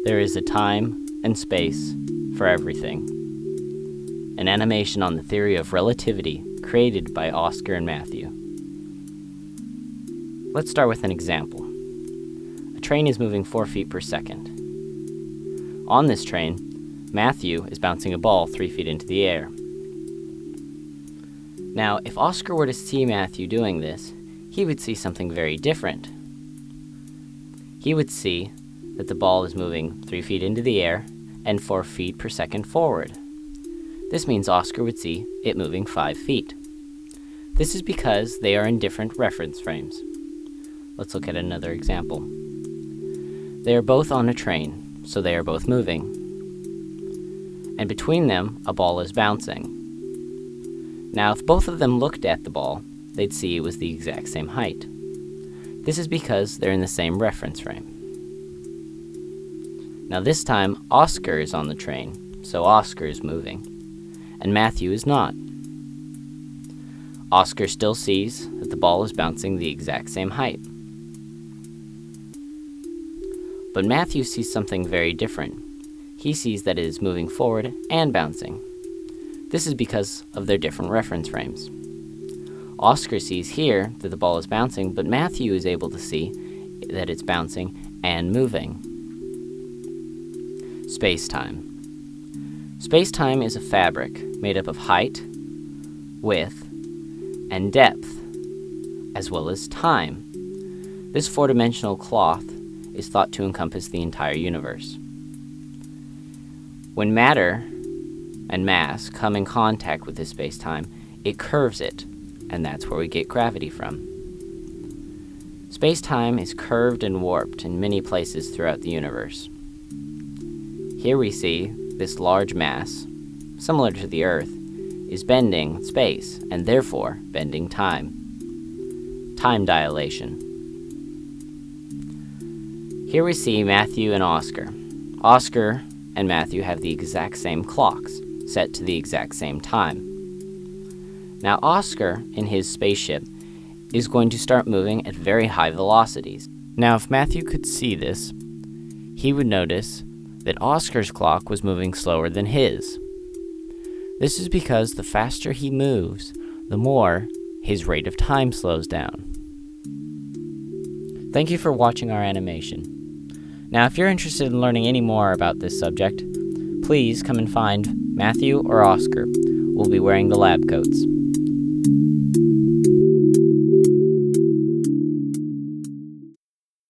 There is a time and space for everything. An animation on the theory of relativity created by Oscar and Matthew. Let's start with an example. A train is moving 4 feet per second. On this train, Matthew is bouncing a ball 3 feet into the air. Now, if Oscar were to see Matthew doing this, he would see something very different. He would see that the ball is moving 3 feet into the air and 4 feet per second forward. This means Oscar would see it moving 5 feet. This is because they are in different reference frames. Let's look at another example. They are both on a train, so they are both moving. And between them, a ball is bouncing. Now, if both of them looked at the ball, they'd see it was the exact same height. This is because they're in the same reference frame. Now this time, Oscar is on the train, so Oscar is moving, and Matthew is not. Oscar still sees that the ball is bouncing the exact same height. But Matthew sees something very different. He sees that it is moving forward and bouncing. This is because of their different reference frames. Oscar sees here that the ball is bouncing, but Matthew is able to see that it's bouncing and moving. Space-time. Space-time is a fabric made up of height, width, and depth, as well as time. This four-dimensional cloth is thought to encompass the entire universe. When matter and mass come in contact with this space-time, it curves it, and that's where we get gravity from. Space-time is curved and warped in many places throughout the universe. Here we see this large mass, similar to the Earth, is bending space, and therefore bending time. Time dilation. Here we see Matthew and Oscar. Oscar and Matthew have the exact same clocks, set to the exact same time. Now Oscar, in his spaceship, is going to start moving at very high velocities. Now if Matthew could see this, he would notice that Oscar's clock was moving slower than his. This is because the faster he moves, the more his rate of time slows down. Thank you for watching our animation. Now, if you're interested in learning any more about this subject, please come and find Matthew or Oscar. We'll be wearing the lab coats.